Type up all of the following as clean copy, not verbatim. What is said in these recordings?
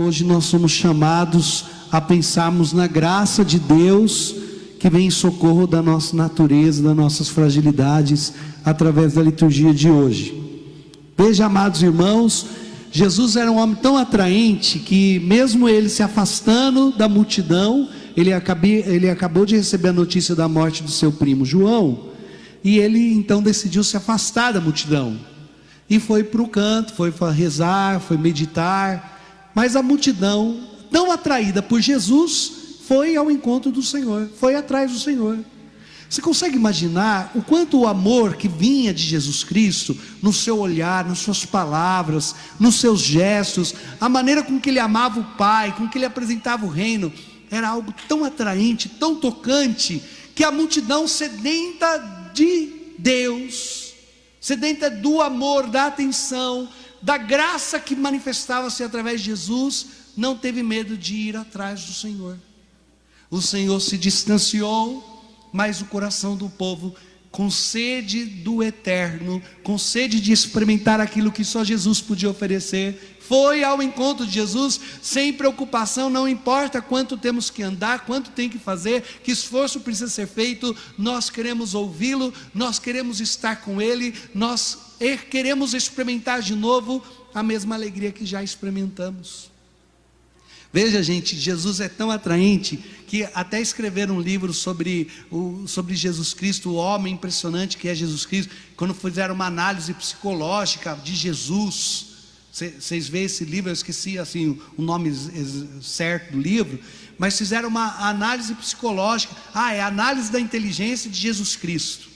hoje nós somos chamados a pensarmos na graça de Deus, que vem em socorro da nossa natureza, das nossas fragilidades, através da liturgia de hoje. Veja, amados irmãos, Jesus era um homem tão atraente, que mesmo ele se afastando da multidão, ele acabou de receber a notícia da morte do seu primo João, e ele então decidiu se afastar da multidão, e foi para o canto, foi para rezar, foi meditar. Mas a multidão, tão atraída por Jesus, foi ao encontro do Senhor, foi atrás do Senhor. Você consegue imaginar o quanto o amor que vinha de Jesus Cristo, no seu olhar, nas suas palavras, nos seus gestos, a maneira com que ele amava o Pai, com que ele apresentava o reino, era algo tão atraente, tão tocante, que a multidão sedenta de Deus, sedenta do amor, da atenção, da graça que manifestava-se através de Jesus, não teve medo de ir atrás do Senhor. O Senhor se distanciou, mas o coração do povo, com sede do eterno, com sede de experimentar aquilo que só Jesus podia oferecer, foi ao encontro de Jesus, sem preocupação, não importa quanto temos que andar, quanto tem que fazer, que esforço precisa ser feito, nós queremos ouvi-lo, nós queremos estar com Ele, nós queremos experimentar de novo a mesma alegria que já experimentamos. Veja, gente, Jesus é tão atraente, que até escreveram um livro sobre Jesus Cristo, o homem impressionante que é Jesus Cristo, quando fizeram uma análise psicológica de Jesus. Vocês veem esse livro, eu esqueci assim, o nome certo do livro, mas fizeram uma análise psicológica, é a análise da inteligência de Jesus Cristo.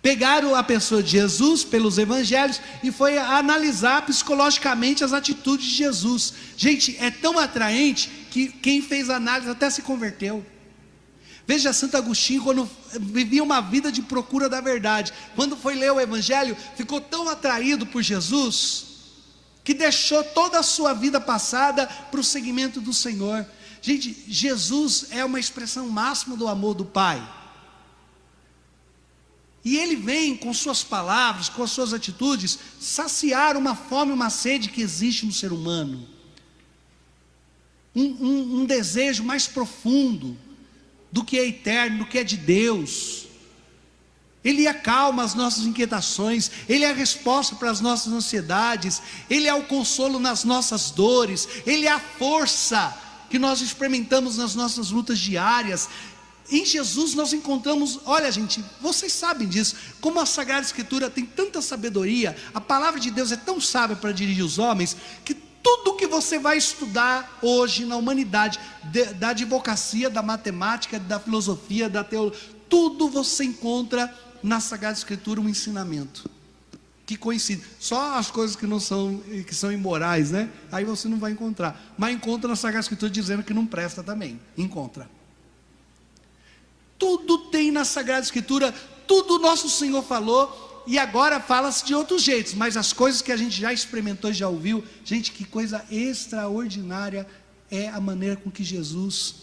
Pegaram a pessoa de Jesus pelos evangelhos e foi analisar psicologicamente as atitudes de Jesus. Gente, é tão atraente que quem fez a análise até se converteu. Veja, Santo Agostinho, quando vivia uma vida de procura da verdade, quando foi ler o evangelho, ficou tão atraído por Jesus, que deixou toda a sua vida passada para o seguimento do Senhor. Gente, Jesus é uma expressão máxima do amor do Pai. E Ele vem com suas palavras, com as suas atitudes, saciar uma fome, uma sede que existe no ser humano. Um desejo mais profundo do que é eterno, do que é de Deus. Ele acalma as nossas inquietações, Ele é a resposta para as nossas ansiedades, Ele é o consolo nas nossas dores, Ele é a força que nós experimentamos nas nossas lutas diárias. Em Jesus nós encontramos, olha gente, vocês sabem disso, como a Sagrada Escritura tem tanta sabedoria, a palavra de Deus é tão sábia para dirigir os homens, que tudo que você vai estudar hoje na humanidade, da advocacia, da matemática, da filosofia, da teologia, tudo você encontra na Sagrada Escritura um ensinamento que coincide. Só as coisas que são imorais, né? Aí você não vai encontrar, mas encontra na Sagrada Escritura dizendo que não presta também, encontra. Tudo tem na Sagrada Escritura, tudo nosso Senhor falou, e agora fala-se de outros jeitos, mas as coisas que a gente já experimentou e já ouviu, gente, que coisa extraordinária é a maneira com que Jesus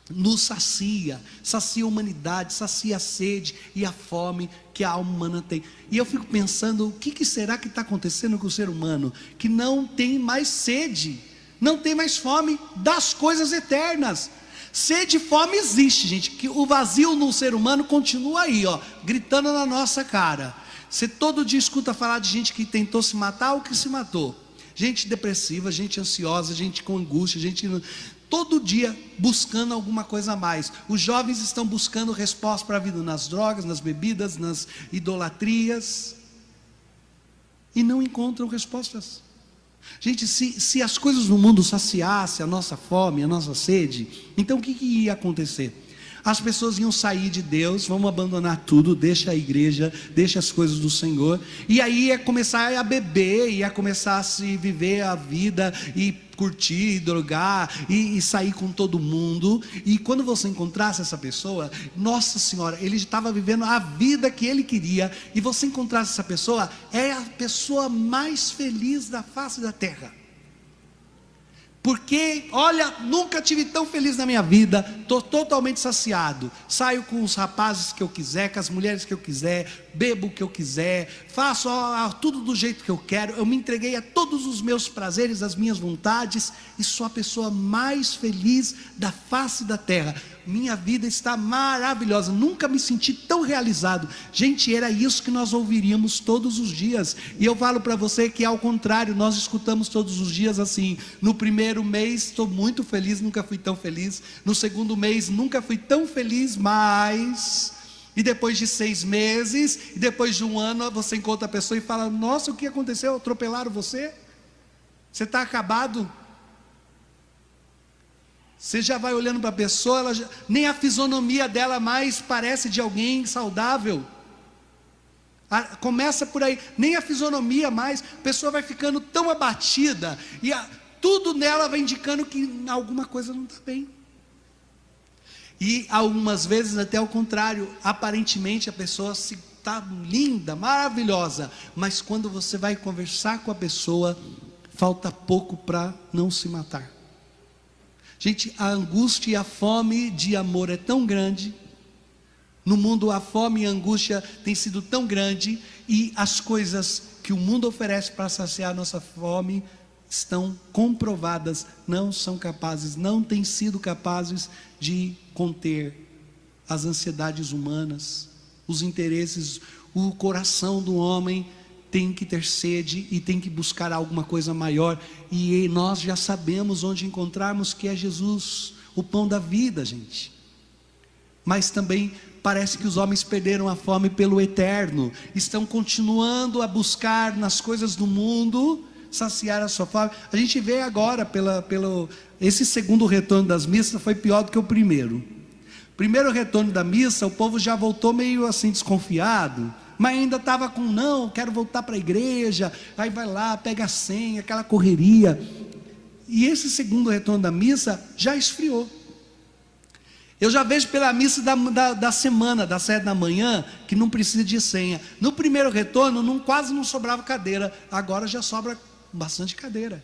nos sacia a humanidade, sacia a sede e a fome que a alma humana tem. E eu fico pensando, o que será que está acontecendo com o ser humano, que não tem mais sede, não tem mais fome das coisas eternas. Sede e fome existe, gente, que o vazio no ser humano continua aí, gritando na nossa cara. Você todo dia escuta falar de gente que tentou se matar ou que se matou, gente depressiva, gente ansiosa, gente com angústia, gente todo dia buscando alguma coisa a mais. Os jovens estão buscando resposta para a vida nas drogas, nas bebidas, nas idolatrias, e não encontram respostas. Gente, se as coisas no mundo saciassem a nossa fome, a nossa sede, então o que ia acontecer? As pessoas iam sair de Deus, vamos abandonar tudo, deixa a igreja, deixa as coisas do Senhor, e aí ia começar a beber, ia começar a se viver a vida, e curtir, e drogar, e sair com todo mundo, e quando você encontrasse essa pessoa, nossa Senhora, ele estava vivendo a vida que ele queria, e você encontrasse essa pessoa, é a pessoa mais feliz da face da terra. Porque, olha, nunca tive tão feliz na minha vida, estou totalmente saciado, saio com os rapazes que eu quiser, com as mulheres que eu quiser, bebo o que eu quiser, faço tudo do jeito que eu quero, eu me entreguei a todos os meus prazeres, as minhas vontades, e sou a pessoa mais feliz da face da terra. Minha vida está maravilhosa, nunca me senti tão realizado. Gente, era isso que nós ouviríamos todos os dias, e eu falo para você que ao contrário, nós escutamos todos os dias assim: no primeiro mês estou muito feliz, nunca fui tão feliz, no segundo mês nunca fui tão feliz mais, e depois de 6 meses, e depois de 1 ano, você encontra a pessoa e fala: nossa, o que aconteceu? Atropelaram você? Você está acabado? Você já vai olhando para a pessoa, nem a fisionomia dela mais parece de alguém saudável. Começa por aí, nem a fisionomia mais, a pessoa vai ficando tão abatida, e tudo nela vai indicando que alguma coisa não está bem. E algumas vezes até ao contrário, aparentemente a pessoa está linda, maravilhosa, mas quando você vai conversar com a pessoa, falta pouco para não se matar. Gente, a angústia e a fome de amor é tão grande. No mundo a fome e a angústia tem sido tão grande, e as coisas que o mundo oferece para saciar a nossa fome estão comprovadas, não são capazes, não têm sido capazes de conter as ansiedades humanas, os interesses. O coração do homem tem que ter sede e tem que buscar alguma coisa maior, e nós já sabemos onde encontrarmos, que é Jesus, o pão da vida, gente. Mas também parece que os homens perderam a fome pelo eterno, estão continuando a buscar nas coisas do mundo saciar a sua fome. A gente vê agora, esse segundo retorno das missas foi pior do que o primeiro. Primeiro retorno da missa, o povo já voltou meio assim desconfiado, mas ainda estava com: não, quero voltar para a igreja. Aí vai lá, pega a senha, aquela correria. E esse segundo retorno da missa já esfriou. Eu já vejo pela missa da semana, das 7 da manhã, que não precisa de senha. No primeiro retorno quase não sobrava cadeira, agora já sobra bastante cadeira.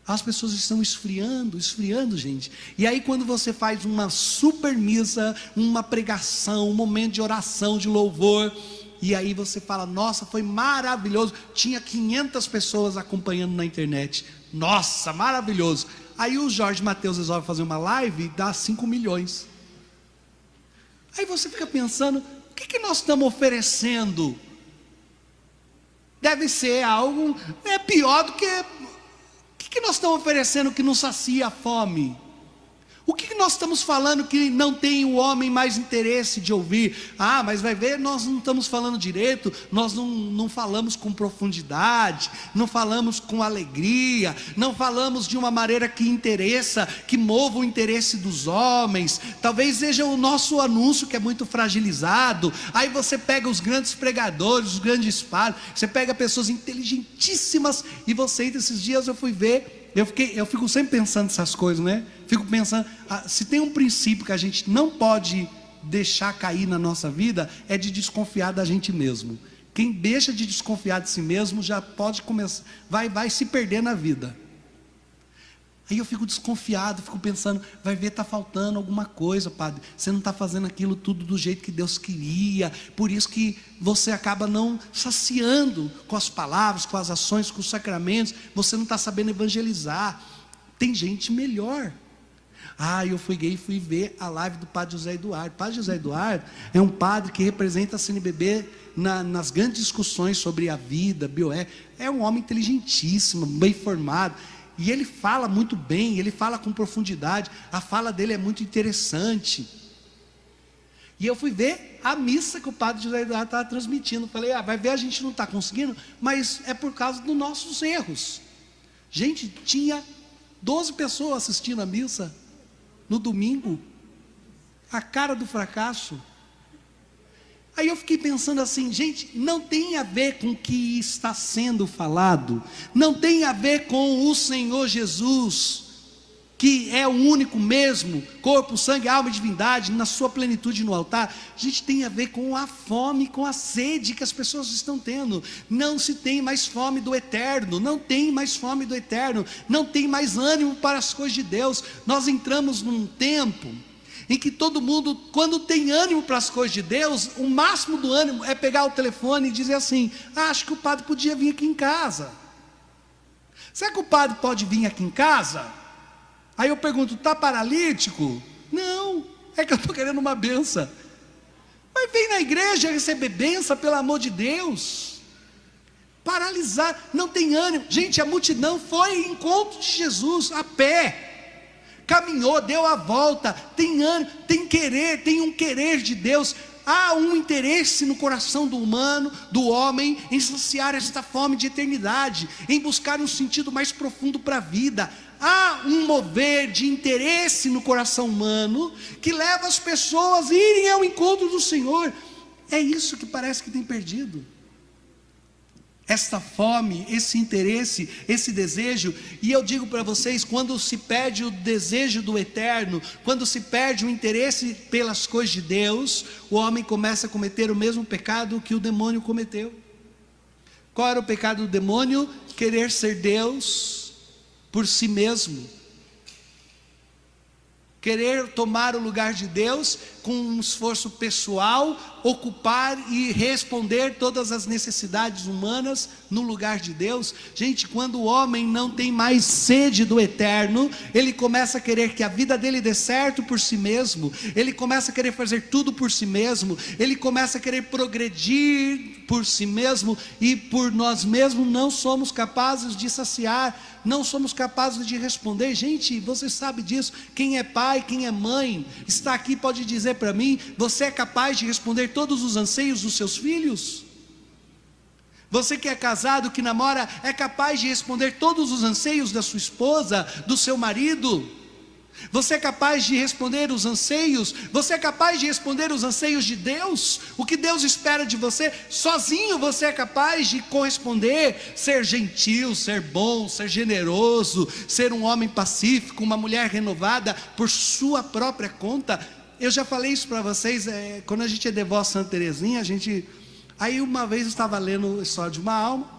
As pessoas estão esfriando, gente. E aí quando você faz uma super missa, uma pregação, um momento de oração, de louvor, e aí você fala: nossa, foi maravilhoso, tinha 500 pessoas acompanhando na internet, nossa, maravilhoso. Aí o Jorge Mateus resolve fazer uma live e dá 5 milhões. Aí você fica pensando: o que nós estamos oferecendo? Deve ser algo pior do que... O que nós estamos oferecendo que não sacia a fome? O que nós estamos falando que não tem o homem mais interesse de ouvir? Mas vai ver, nós não estamos falando direito, nós não falamos com profundidade, não falamos com alegria, não falamos de uma maneira que interessa, que mova o interesse dos homens. Talvez seja o nosso anúncio que é muito fragilizado. Aí você pega os grandes pregadores, os grandes padres, você pega pessoas inteligentíssimas, e você, esses dias eu fui ver, eu fico sempre pensando nessas coisas, né? Fico pensando, se tem um princípio que a gente não pode deixar cair na nossa vida, é de desconfiar da gente mesmo. Quem deixa de desconfiar de si mesmo já pode começar, vai se perder na vida. Aí eu fico desconfiado, fico pensando: vai ver, está faltando alguma coisa, padre, você não está fazendo aquilo tudo do jeito que Deus queria, por isso que você acaba não saciando com as palavras, com as ações, com os sacramentos, você não está sabendo evangelizar. Tem gente melhor. Eu fui ver a live do padre José Eduardo. O padre José Eduardo é um padre que representa a CNBB nas grandes discussões sobre a vida, bioética. É um homem inteligentíssimo, bem formado, e ele fala muito bem, ele fala com profundidade, a fala dele é muito interessante. E eu fui ver a missa que o padre José Eduardo estava transmitindo. Falei: vai ver, a gente não está conseguindo, mas é por causa dos nossos erros. Gente, tinha 12 pessoas assistindo a missa no domingo, a cara do fracasso. Aí eu fiquei pensando assim: gente, não tem a ver com o que está sendo falado, não tem a ver com o Senhor Jesus. que é o único mesmo, corpo, sangue, alma e divindade, na sua plenitude no altar, a gente tem a ver com a fome, com a sede que as pessoas estão tendo. Não se tem mais fome do eterno, não tem mais fome do eterno, não tem mais ânimo para as coisas de Deus. Nós entramos num tempo em que todo mundo, quando tem ânimo para as coisas de Deus, o máximo do ânimo é pegar o telefone e dizer assim: acho que o padre podia vir aqui em casa. Será que o padre pode vir aqui em casa? Aí eu pergunto: está paralítico? Não, é que eu estou querendo uma benção. Mas vem na igreja receber benção, pelo amor de Deus. Paralisar, não tem ânimo. Gente, a multidão foi em encontro de Jesus a pé, caminhou, deu a volta, tem ânimo, tem querer, tem um querer de Deus. Há um interesse no coração do humano, do homem, em saciar esta fome de eternidade, em buscar um sentido mais profundo para a vida. Há um mover de interesse no coração humano, que leva as pessoas a irem ao encontro do Senhor. É isso que parece que tem perdido. Esta fome, esse interesse, esse desejo. E eu digo para vocês, quando se perde o desejo do eterno, quando se perde o interesse pelas coisas de Deus, o homem começa a cometer o mesmo pecado que o demônio cometeu. Qual era o pecado do demônio? Querer ser Deus por si mesmo, querer tomar o lugar de Deus com um esforço pessoal, ocupar e responder todas as necessidades humanas no lugar de Deus. Gente, quando o homem não tem mais sede do eterno, ele começa a querer que a vida dele dê certo por si mesmo, ele começa a querer fazer tudo por si mesmo, ele começa a querer progredir por si mesmo, e por nós mesmos não somos capazes de saciar, não somos capazes de responder. Gente, você sabe disso. Quem é pai, quem é mãe, está aqui, pode dizer para mim: você é capaz de responder todos os anseios dos seus filhos? Você que é casado, que namora, é capaz de responder todos os anseios da sua esposa, do seu marido? Você é capaz de responder os anseios? Você é capaz de responder os anseios de Deus? O que Deus espera de você? Sozinho você é capaz de corresponder? Ser gentil, ser bom, ser generoso, ser um homem pacífico, uma mulher renovada por sua própria conta? Eu já falei isso para vocês, quando a gente é devoto a Santa Teresinha, aí uma vez eu estava lendo a história de uma alma,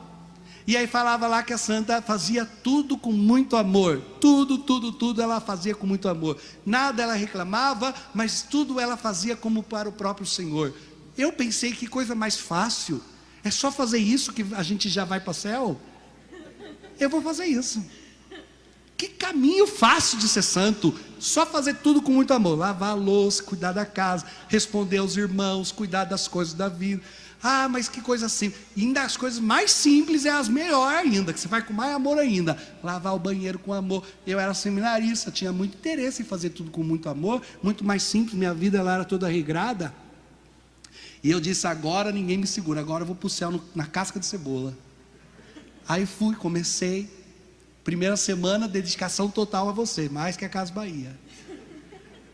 e aí falava lá que a santa fazia tudo com muito amor, tudo ela fazia com muito amor, nada ela reclamava, mas tudo ela fazia como para o próprio Senhor. Eu pensei, que coisa mais fácil, é só fazer isso que a gente já vai para o céu? Eu vou fazer isso. Que caminho fácil de ser santo, só fazer tudo com muito amor, lavar a louça, cuidar da casa, responder aos irmãos, cuidar das coisas da vida. Ah, mas que coisa simples. E ainda as coisas mais simples é as melhores ainda, que você vai com mais amor ainda. Lavar o banheiro com amor. Eu era seminarista, tinha muito interesse em fazer tudo com muito amor, muito mais simples, minha vida ela era toda regrada. E eu disse: agora ninguém me segura, agora eu vou para o céu na casca de cebola. Aí fui, comecei. Primeira semana, dedicação total a você, mais que a Casa Bahia.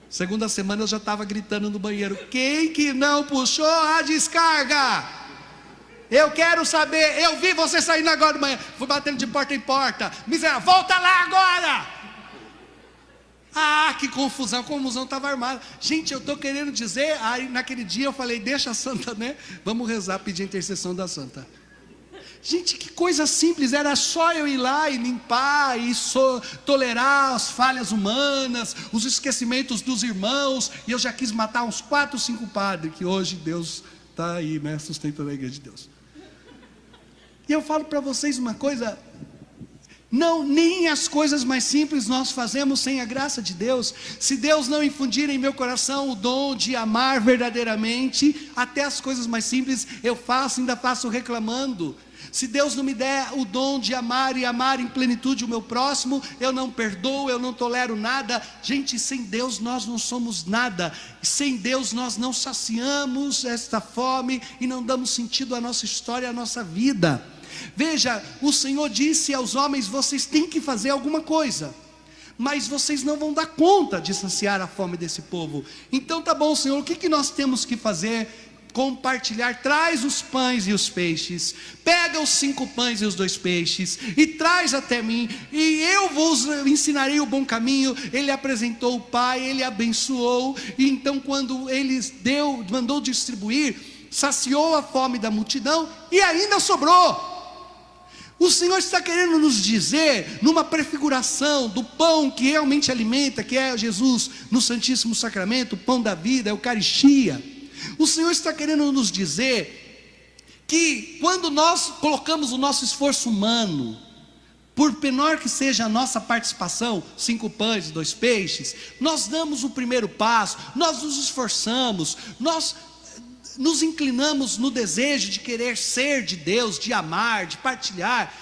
Segunda semana eu já estava gritando no banheiro: quem que não puxou a descarga? Eu quero saber. Eu vi você saindo agora de manhã. Fui batendo de porta em porta. Miserável, volta lá agora. Ah, que confusão. A confusão estava armada. Gente, eu estou querendo dizer. Aí naquele dia eu falei: deixa a santa, né? Vamos rezar, pedir a intercessão da santa. Gente, que coisa simples, era só eu ir lá e limpar e tolerar as falhas humanas, os esquecimentos dos irmãos, e eu já quis matar uns 4 ou 5 padres, que hoje Deus está aí, né, sustentando a igreja de Deus. E eu falo para vocês uma coisa: não, nem as coisas mais simples nós fazemos sem a graça de Deus. Se Deus não infundir em meu coração o dom de amar verdadeiramente, até as coisas mais simples eu faço, ainda faço reclamando. Se Deus não me der o dom de amar e amar em plenitude o meu próximo, eu não perdoo, eu não tolero nada. Gente, sem Deus nós não somos nada. Sem Deus nós não saciamos esta fome e não damos sentido à nossa história, à nossa vida. Veja, o Senhor disse aos homens: vocês têm que fazer alguma coisa, mas vocês não vão dar conta de saciar a fome desse povo. Então tá bom, Senhor, o que nós temos que fazer? compartilhar, traz os pães e os peixes, pega os 5 pães e os 2 peixes, e traz até mim, e eu vos ensinarei o bom caminho. Ele apresentou o Pai, ele abençoou, e então quando ele mandou distribuir, saciou a fome da multidão, e ainda sobrou. O Senhor está querendo nos dizer, numa prefiguração do pão que realmente alimenta, que é Jesus no Santíssimo Sacramento, o pão da vida, a Eucaristia. O Senhor está querendo nos dizer que quando nós colocamos o nosso esforço humano, por menor que seja a nossa participação, 5 pães e 2 peixes, nós damos o primeiro passo, nós nos esforçamos, nós nos inclinamos no desejo de querer ser de Deus, de amar, de partilhar.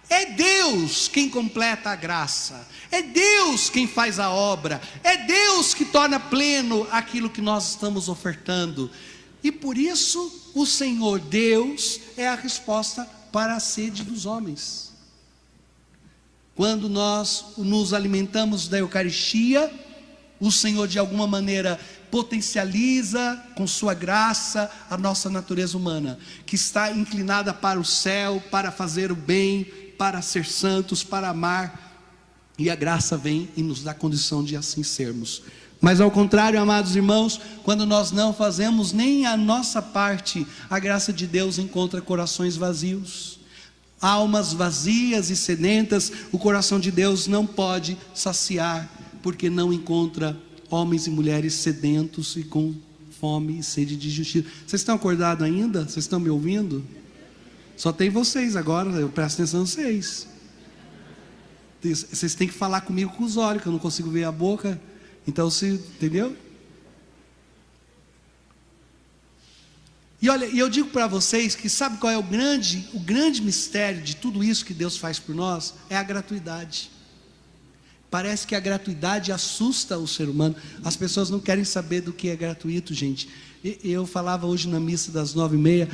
É Deus quem completa a graça, é Deus quem faz a obra, é Deus que torna pleno aquilo que nós estamos ofertando. E por isso o Senhor Deus é a resposta para a sede dos homens. Quando nós nos alimentamos da Eucaristia, o Senhor de alguma maneira potencializa com sua graça a nossa natureza humana, que está inclinada para o céu, para fazer o bem, para ser santos, para amar, e a graça vem e nos dá condição de assim sermos. Mas ao contrário, amados irmãos, quando nós não fazemos nem a nossa parte, a graça de Deus encontra corações vazios, almas vazias e sedentas. O coração de Deus não pode saciar, porque não encontra homens e mulheres sedentos e com fome e sede de justiça. Vocês estão acordados ainda? Vocês estão me ouvindo? Só tem vocês agora, eu presto atenção em vocês. Vocês têm que falar comigo com os olhos, que eu não consigo ver a boca. Então, entendeu? E olha, e eu digo para vocês que sabe qual é o grande mistério de tudo isso que Deus faz por nós? É a gratuidade. Parece que a gratuidade assusta o ser humano. As pessoas não querem saber do que é gratuito, gente. Eu falava hoje na missa das 9h30.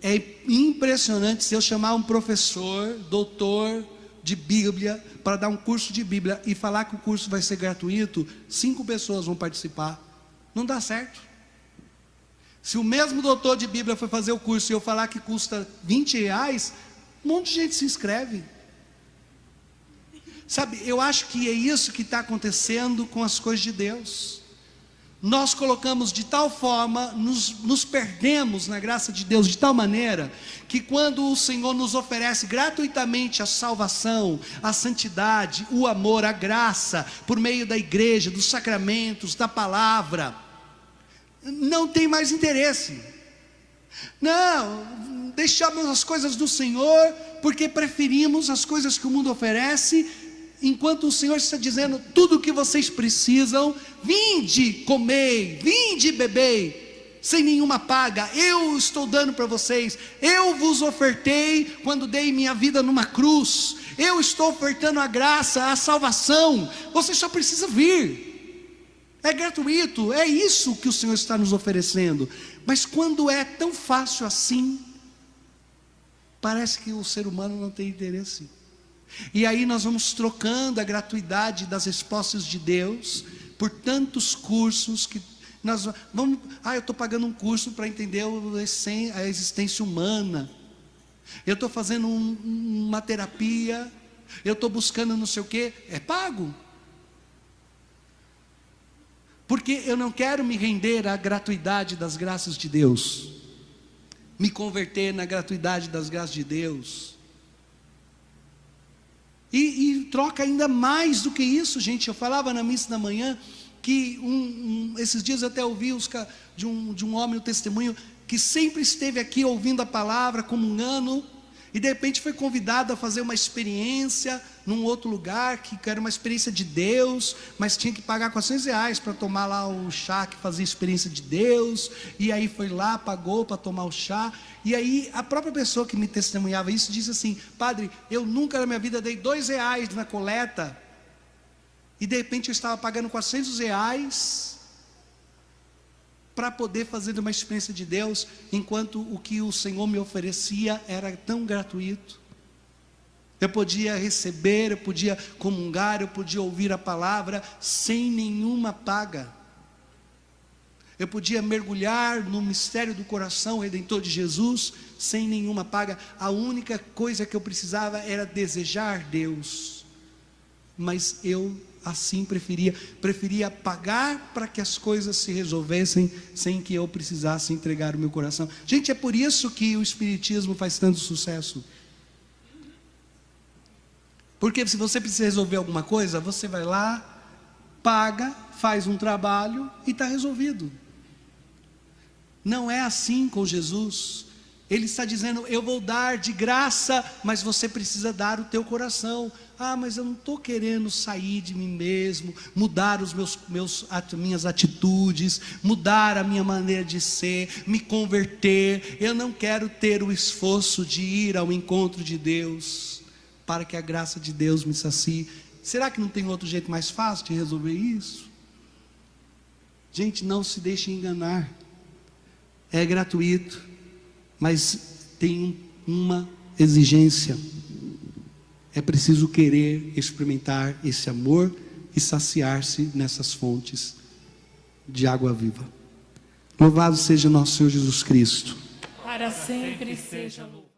É impressionante se eu chamar um professor, doutor de Bíblia, para dar um curso de Bíblia e falar que o curso vai ser gratuito, 5 pessoas vão participar. Não dá certo. Se o mesmo doutor de Bíblia for fazer o curso e eu falar que custa R$20, um monte de gente se inscreve. Sabe, eu acho que é isso que está acontecendo com as coisas de Deus. Nós colocamos de tal forma, nos perdemos na graça de Deus de tal maneira, que quando o Senhor nos oferece gratuitamente a salvação, a santidade, o amor, a graça, por meio da igreja, dos sacramentos, da palavra, não tem mais interesse. Não, deixamos as coisas do Senhor, porque preferimos as coisas que o mundo oferece, enquanto o Senhor está dizendo: tudo o que vocês precisam, vinde, comei, vinde, bebei, sem nenhuma paga, eu estou dando para vocês. Eu vos ofertei quando dei minha vida numa cruz, eu estou ofertando a graça, a salvação, você só precisa vir, é gratuito, é isso que o Senhor está nos oferecendo. Mas quando é tão fácil assim, parece que o ser humano não tem interesse. E aí nós vamos trocando a gratuidade das respostas de Deus por tantos cursos que nós vamos. Eu estou pagando um curso para entender a existência humana. Eu estou fazendo uma terapia. Eu estou buscando não sei o que. É pago. Porque eu não quero me render à gratuidade das graças de Deus, me converter na gratuidade das graças de Deus. E troca ainda mais do que isso, gente. Eu falava na missa da manhã que esses dias eu até ouvi de um homem o testemunho que sempre esteve aqui ouvindo a palavra, comungando, e de repente foi convidado a fazer uma experiência num outro lugar, que era uma experiência de Deus, mas tinha que pagar R$400 para tomar lá o chá que fazia experiência de Deus. E aí foi lá, pagou para tomar o chá. E aí a própria pessoa que me testemunhava isso disse assim: padre, eu nunca na minha vida dei R$2 na coleta, e de repente eu estava pagando R$400 para poder fazer uma experiência de Deus, enquanto o que o Senhor me oferecia era tão gratuito. Eu podia receber, eu podia comungar, eu podia ouvir a palavra sem nenhuma paga. Eu podia mergulhar no mistério do coração redentor de Jesus sem nenhuma paga. A única coisa que eu precisava era desejar Deus. Mas eu assim preferia pagar para que as coisas se resolvessem sem que eu precisasse entregar o meu coração. Gente, é por isso que o Espiritismo faz tanto sucesso. Porque se você precisa resolver alguma coisa, você vai lá, paga, faz um trabalho e está resolvido. Não é assim com Jesus. Ele está dizendo, eu vou dar de graça, mas você precisa dar o teu coração. Ah, mas eu não estou querendo sair de mim mesmo, mudar as minhas atitudes, mudar a minha maneira de ser, me converter. Eu não quero ter o esforço de ir ao encontro de Deus, para que a graça de Deus me sacie. Será que não tem outro jeito mais fácil de resolver isso? Gente, não se deixe enganar. É gratuito, mas tem uma exigência. É preciso querer experimentar esse amor e saciar-se nessas fontes de água viva. Louvado seja nosso Senhor Jesus Cristo. Para sempre seja louvado.